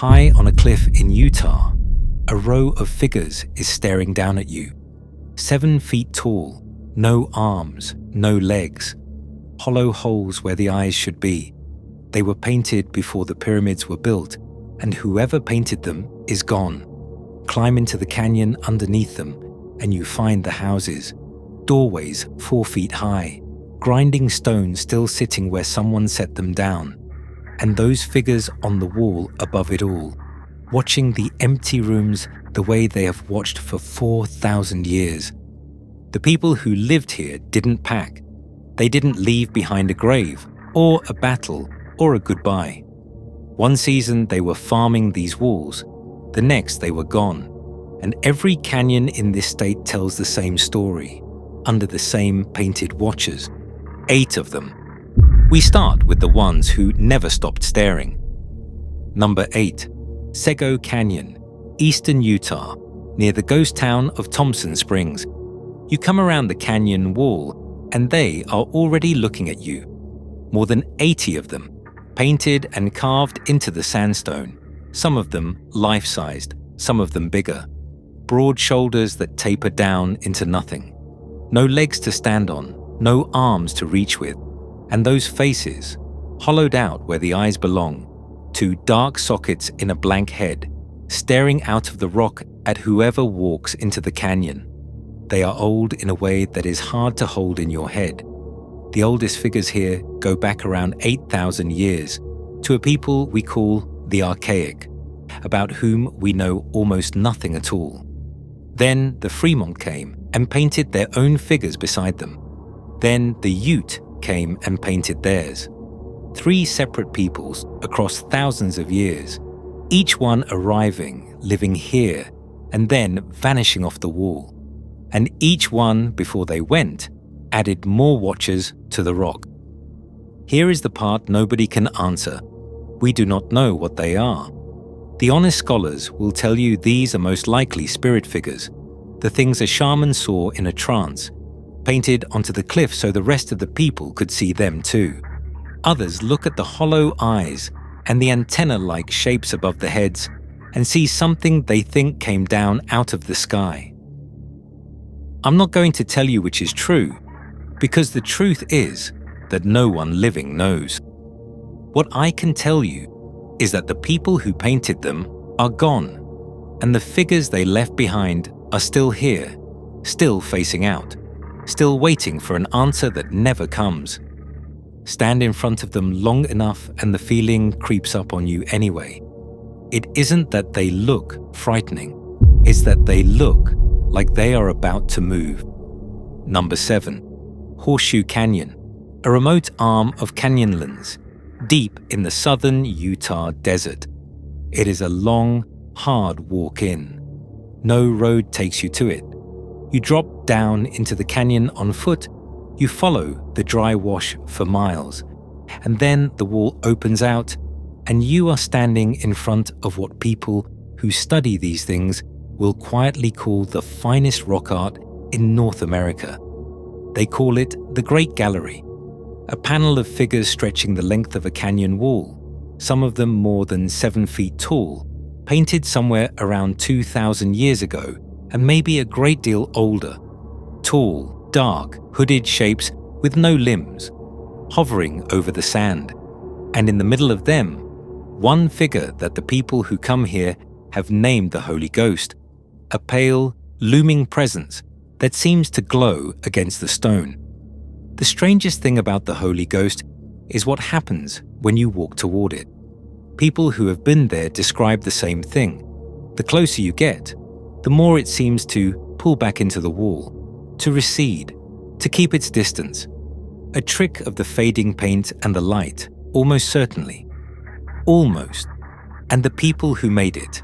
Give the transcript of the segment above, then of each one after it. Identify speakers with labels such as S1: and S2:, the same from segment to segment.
S1: High on a cliff in Utah, a row of figures is staring down at you. 7 feet tall, no arms, no legs, hollow holes where the eyes should be. They were painted before the pyramids were built, and whoever painted them is gone. Climb into the canyon underneath them, and you find the houses, doorways 4 feet high, grinding stones still sitting where someone set them down, and those figures on the wall above it all, watching the empty rooms the way they have watched for 4,000 years. The people who lived here didn't pack. They didn't leave behind a grave, or a battle, or a goodbye. One season they were farming these walls, the next they were gone, and every canyon in this state tells the same story, under the same painted watchers. 8 of them. We start with the ones who never stopped staring. Number 8. Sego Canyon, eastern Utah, near the ghost town of Thompson Springs. You come around the canyon wall, and they are already looking at you. More than 80 of them, painted and carved into the sandstone, some of them life-sized, some of them bigger. Broad shoulders that taper down into nothing. No legs to stand on, no arms to reach with, and those faces, hollowed out where the eyes belong, 2 dark sockets in a blank head, staring out of the rock at whoever walks into the canyon. They are old in a way that is hard to hold in your head. The oldest figures here go back around 8,000 years, to a people we call the Archaic, about whom we know almost nothing at all. Then the Fremont came and painted their own figures beside them. Then the Ute came and painted theirs. 3 separate peoples across thousands of years, each one arriving, living here, and then vanishing off the wall. And each one, before they went, added more watchers to the rock. Here is the part nobody can answer. We do not know what they are. The honest scholars will tell you these are most likely spirit figures, the things a shaman saw in a trance, painted onto the cliff so the rest of the people could see them too. Others look at the hollow eyes and the antenna-like shapes above the heads and see something they think came down out of the sky. I'm not going to tell you which is true, because the truth is that no one living knows. What I can tell you is that the people who painted them are gone, and the figures they left behind are still here, still facing out, still waiting for an answer that never comes. Stand in front of them long enough and the feeling creeps up on you anyway. It isn't that they look frightening, it's that they look like they are about to move. Number 7. Horseshoe Canyon, a remote arm of Canyonlands, deep in the southern Utah desert. It is a long, hard walk in. No road takes you to it. You drop down into the canyon on foot, you follow the dry wash for miles, and then the wall opens out, and you are standing in front of what people who study these things will quietly call the finest rock art in North America. They call it the Great Gallery, a panel of figures stretching the length of a canyon wall, some of them more than 7 feet tall, painted somewhere around 2,000 years ago, and maybe a great deal older. Tall, dark, hooded shapes with no limbs, hovering over the sand. And in the middle of them, one figure that the people who come here have named the Holy Ghost, a pale, looming presence that seems to glow against the stone. The strangest thing about the Holy Ghost is what happens when you walk toward it. People who have been there describe the same thing. The closer you get, the more it seems to pull back into the wall, to recede, to keep its distance. A trick of the fading paint and the light, almost certainly. Almost. And the people who made it.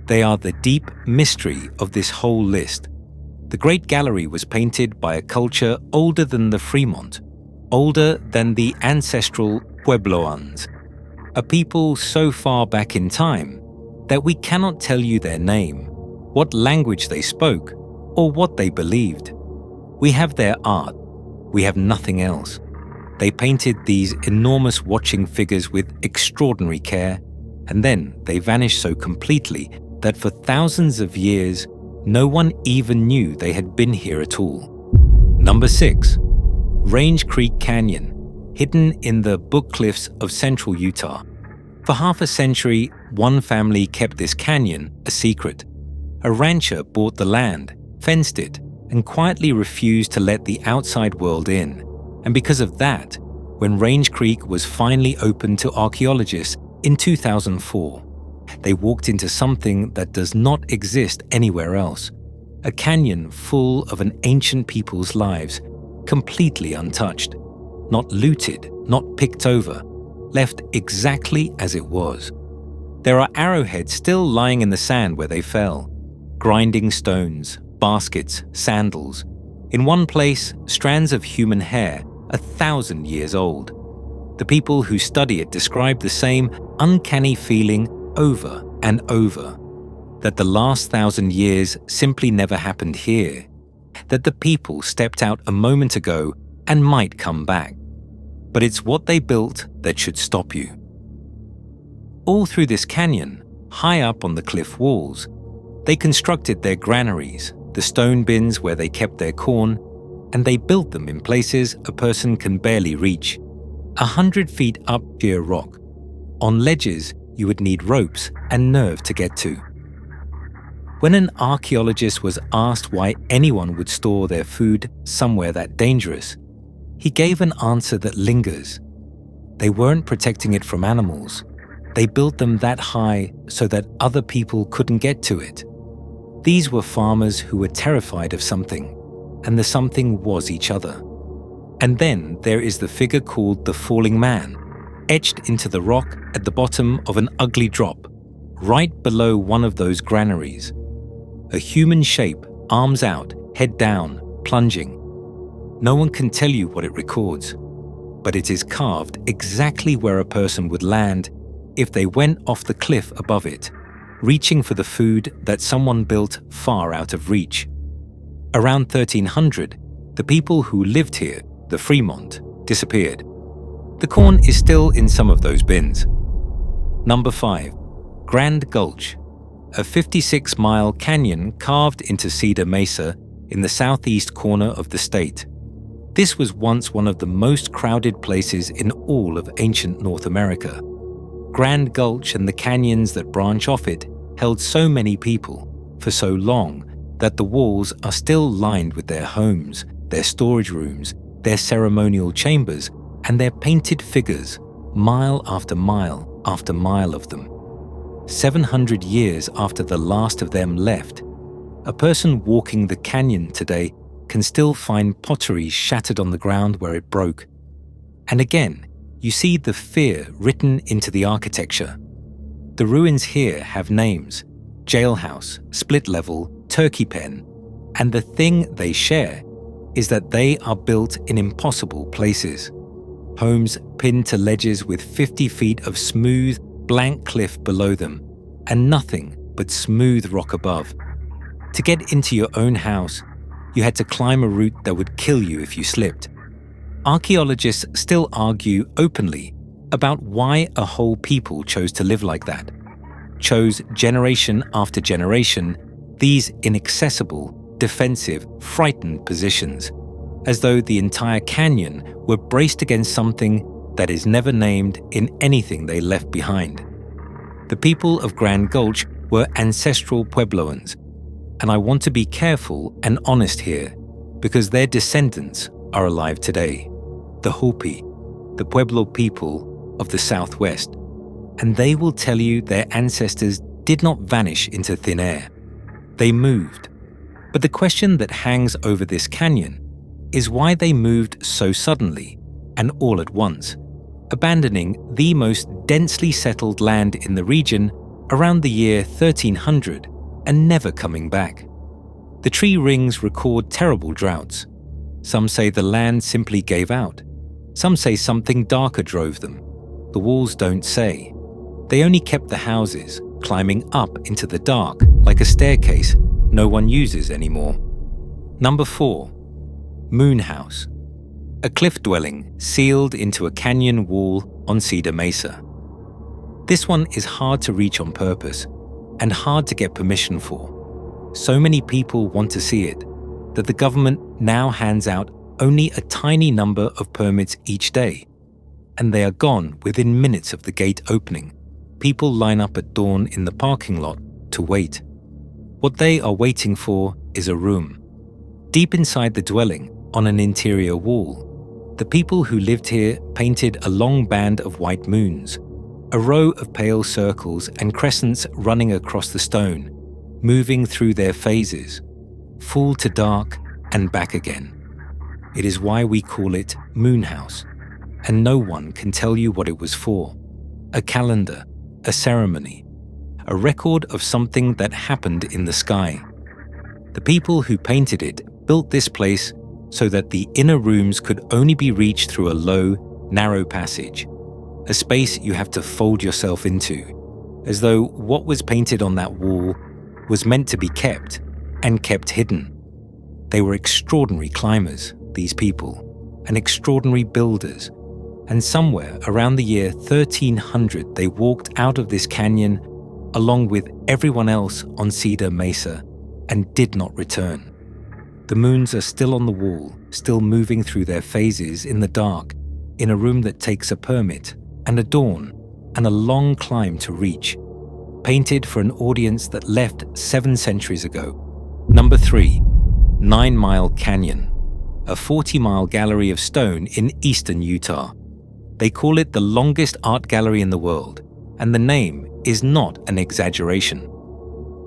S1: They are the deep mystery of this whole list. The Great Gallery was painted by a culture older than the Fremont, older than the ancestral Puebloans, a people so far back in time that we cannot tell you their name, what language they spoke, or what they believed. We have their art, we have nothing else. They painted these enormous watching figures with extraordinary care, and then they vanish so completely that for thousands of years, no one even knew they had been here at all. Number 6. Range Creek Canyon, hidden in the Book Cliffs of central Utah. For half a century, one family kept this canyon a secret. A rancher bought the land, fenced it, and quietly refused to let the outside world in. And because of that, when Range Creek was finally opened to archaeologists in 2004, they walked into something that does not exist anywhere else. A canyon full of an ancient people's lives, completely untouched, not looted, not picked over, left exactly as it was. There are arrowheads still lying in the sand where they fell, grinding stones, baskets, sandals. In one place, strands of human hair 1,000 years old. The people who study it describe the same uncanny feeling over and over, that the last 1,000 years simply never happened here, that the people stepped out a moment ago and might come back. But it's what they built that should stop you. All through this canyon, high up on the cliff walls, they constructed their granaries, the stone bins where they kept their corn, and they built them in places a person can barely reach. 100 feet up sheer rock. On ledges you would need ropes and nerve to get to. When an archaeologist was asked why anyone would store their food somewhere that dangerous, he gave an answer that lingers. They weren't protecting it from animals. They built them that high so that other people couldn't get to it. These were farmers who were terrified of something, and the something was each other. And then there is the figure called the Falling Man, etched into the rock at the bottom of an ugly drop, right below one of those granaries. A human shape, arms out, head down, plunging. No one can tell you what it records, but it is carved exactly where a person would land if they went off the cliff above it, reaching for the food that someone built far out of reach. Around 1300, the people who lived here, the Fremont, disappeared. The corn is still in some of those bins. Number 5. Grand Gulch, a 56-mile canyon carved into Cedar Mesa in the southeast corner of the state. This was once one of the most crowded places in all of ancient North America. Grand Gulch and the canyons that branch off it held so many people for so long that the walls are still lined with their homes, their storage rooms, their ceremonial chambers, and their painted figures, mile after mile after mile of them. 700 years after the last of them left, a person walking the canyon today can still find pottery shattered on the ground where it broke. And again, you see the fear written into the architecture. The ruins here have names: jailhouse, split level, turkey pen, and the thing they share is that they are built in impossible places. Homes pinned to ledges with 50 feet of smooth, blank cliff below them, and nothing but smooth rock above. To get into your own house, you had to climb a route that would kill you if you slipped. Archaeologists still argue openly about why a whole people chose to live like that, chose generation after generation these inaccessible, defensive, frightened positions, as though the entire canyon were braced against something that is never named in anything they left behind. The people of Grand Gulch were ancestral Puebloans, and I want to be careful and honest here because their descendants are alive today, the Hopi, the Pueblo people of the Southwest, and they will tell you their ancestors did not vanish into thin air. They moved. But the question that hangs over this canyon is why they moved so suddenly and all at once, abandoning the most densely settled land in the region around the year 1300 and never coming back. The tree rings record terrible droughts. Some say the land simply gave out. Some say something darker drove them. The walls don't say. They only kept the houses, climbing up into the dark like a staircase no one uses anymore. Number 4. Moonhouse, a cliff dwelling sealed into a canyon wall on Cedar Mesa. This one is hard to reach on purpose and hard to get permission for. So many people want to see it that the government now hands out only a tiny number of permits each day, and they are gone within minutes of the gate opening. People line up at dawn in the parking lot to wait. What they are waiting for is a room. Deep inside the dwelling, on an interior wall, the people who lived here painted a long band of white moons, a row of pale circles and crescents running across the stone, moving through their phases, full to dark and back again. It is why we call it Moonhouse, and no one can tell you what it was for. A calendar, a ceremony, a record of something that happened in the sky. The people who painted it built this place so that the inner rooms could only be reached through a low, narrow passage, a space you have to fold yourself into, as though what was painted on that wall was meant to be kept, and kept hidden. They were extraordinary climbers, these people, and extraordinary builders, and somewhere around the year 1300 they walked out of this canyon along with everyone else on Cedar Mesa and did not return. The moons are still on the wall, still moving through their phases in the dark, in a room that takes a permit, and a dawn, and a long climb to reach, painted for an audience that left 7 centuries ago. Number 3, 9 Mile Canyon, a 40-mile gallery of stone in eastern Utah. They call it the longest art gallery in the world, and the name is not an exaggeration.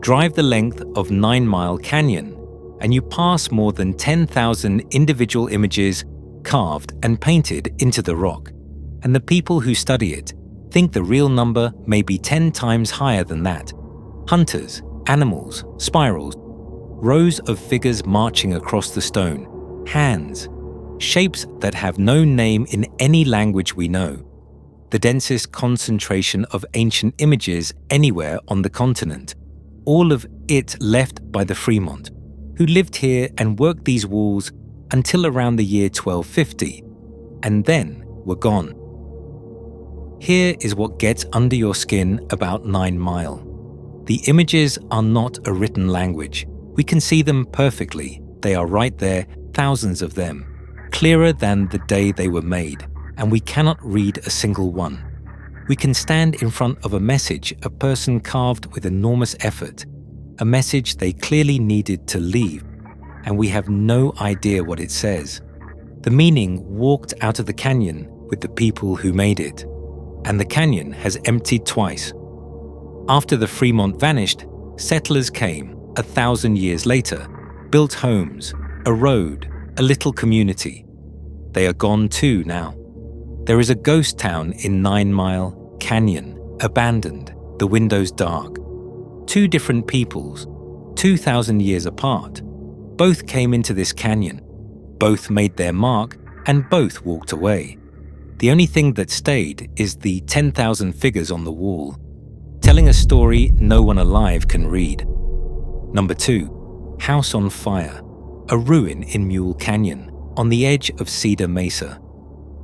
S1: Drive the length of 9 Mile Canyon, and you pass more than 10,000 individual images carved and painted into the rock, and the people who study it think the real number may be 10 times higher than that. Hunters, animals, spirals, rows of figures marching across the stone, hands, shapes that have no name in any language we know, the densest concentration of ancient images anywhere on the continent, all of it left by the Fremont, who lived here and worked these walls until around the year 1250, and then were gone. Here is what gets under your skin about 9 Mile. The images are not a written language. We can see them perfectly. They are right there, thousands of them, clearer than the day they were made, and we cannot read a single one. We can stand in front of a message a person carved with enormous effort, a message they clearly needed to leave, and we have no idea what it says. The meaning walked out of the canyon with the people who made it, and the canyon has emptied twice. After the Fremont vanished, settlers came 1,000 years later, built homes, a road, a little community. They are gone too now. There is a ghost town in 9 Mile Canyon, abandoned, the windows dark. 2 different peoples, 2,000 years apart, both came into this canyon, both made their mark, and both walked away. The only thing that stayed is the 10,000 figures on the wall, telling a story no one alive can read. Number 2, House on Fire, a ruin in Mule Canyon, on the edge of Cedar Mesa.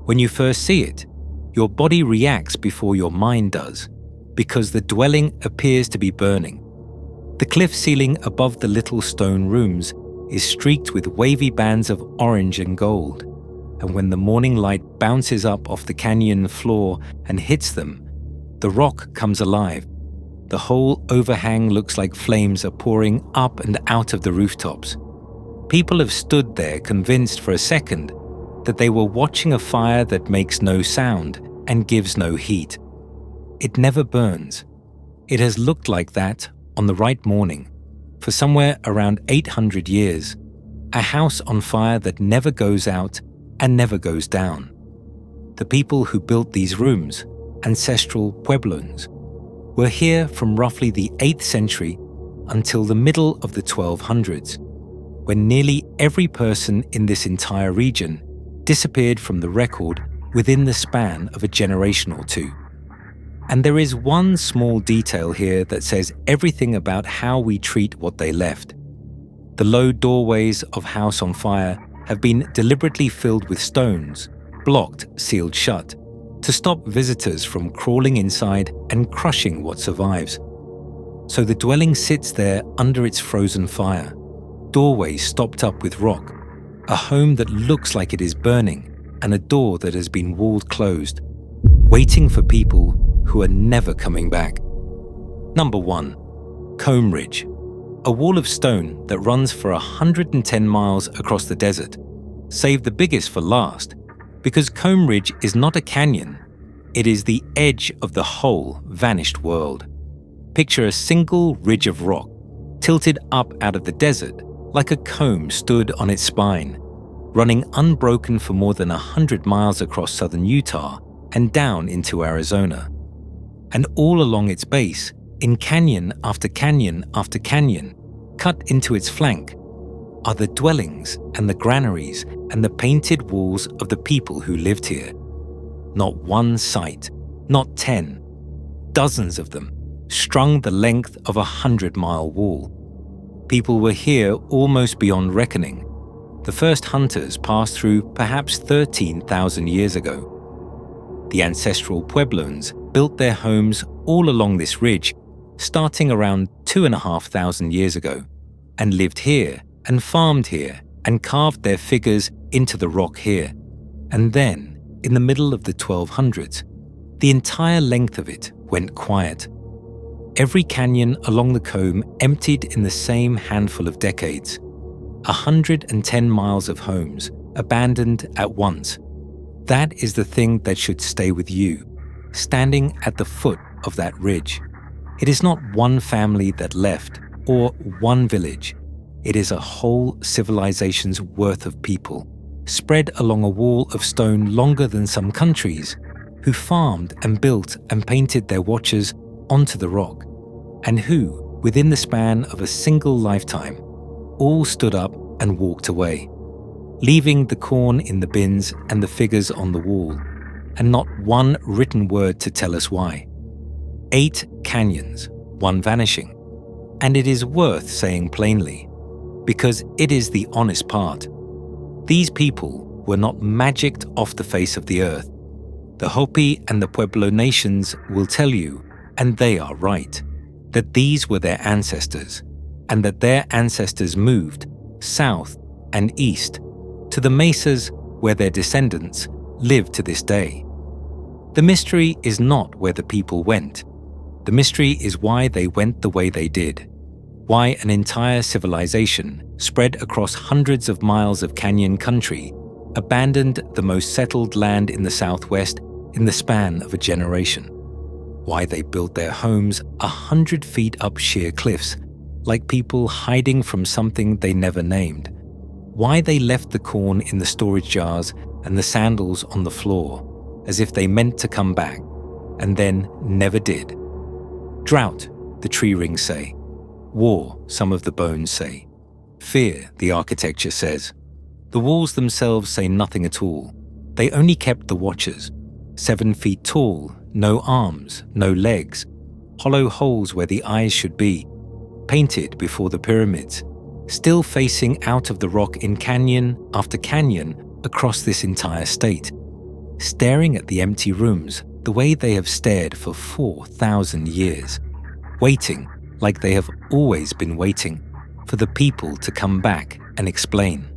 S1: When you first see it, your body reacts before your mind does, because the dwelling appears to be burning. The cliff ceiling above the little stone rooms is streaked with wavy bands of orange and gold, and when the morning light bounces up off the canyon floor and hits them, the rock comes alive. The whole overhang looks like flames are pouring up and out of the rooftops. People have stood there convinced for a second that they were watching a fire that makes no sound and gives no heat. It never burns. It has looked like that on the right morning for somewhere around 800 years, a house on fire that never goes out and never goes down. The people who built these rooms, ancestral Pueblans, were here from roughly the 8th century until the middle of the 1200s, when nearly every person in this entire region disappeared from the record within the span of a generation or two. And there is one small detail here that says everything about how we treat what they left. The low doorways of House on Fire have been deliberately filled with stones, blocked, sealed shut, to stop visitors from crawling inside and crushing what survives. So the dwelling sits there under its frozen fire, doorways stopped up with rock, a home that looks like it is burning, and a door that has been walled closed, waiting for people who are never coming back. Number 1. Comb Ridge, a wall of stone that runs for 110 miles across the desert. Save the biggest for last, because Comb Ridge is not a canyon, it is the edge of the whole vanished world. Picture a single ridge of rock, tilted up out of the desert like a comb stood on its spine, running unbroken for more than 100 miles across southern Utah and down into Arizona. And all along its base, in canyon after canyon after canyon, cut into its flank, are the dwellings and the granaries and the painted walls of the people who lived here. Not one site, not 10, dozens of them, strung the length of a 100-mile wall. People were here almost beyond reckoning. The first hunters passed through perhaps 13,000 years ago. The ancestral Puebloans built their homes all along this ridge, starting around 2,500 years ago, and lived here and farmed here and carved their figures into the rock here. And then, in the middle of the 1200s, the entire length of it went quiet. Every canyon along the comb emptied in the same handful of decades. 110 miles of homes, abandoned at once. That is the thing that should stay with you, standing at the foot of that ridge. It is not one family that left, or one village. It is a whole civilization's worth of people, spread along a wall of stone longer than some countries, who farmed and built and painted their watches onto the rock, and who, within the span of a single lifetime, all stood up and walked away, leaving the corn in the bins and the figures on the wall, and not one written word to tell us why. 8 canyons, 1 vanishing, and it is worth saying plainly, because it is the honest part. These people were not magicked off the face of the earth. The Hopi and the Pueblo nations will tell you, and they are right, that these were their ancestors, and that their ancestors moved south and east to the mesas where their descendants live to this day. The mystery is not where the people went. The mystery is why they went the way they did. Why an entire civilization, spread across hundreds of miles of canyon country, abandoned the most settled land in the Southwest in the span of a generation. Why they built their homes 100 feet up sheer cliffs, like people hiding from something they never named. Why they left the corn in the storage jars and the sandals on the floor, as if they meant to come back, and then never did. Drought, the tree rings say. War, some of the bones say. Fear, the architecture says. The walls themselves say nothing at all. They only kept the watchers, 7 feet tall, no arms, no legs, hollow holes where the eyes should be, painted before the pyramids, still facing out of the rock in canyon after canyon across this entire state, staring at the empty rooms the way they have stared for 4,000 years, waiting like they have always been waiting for the people to come back and explain.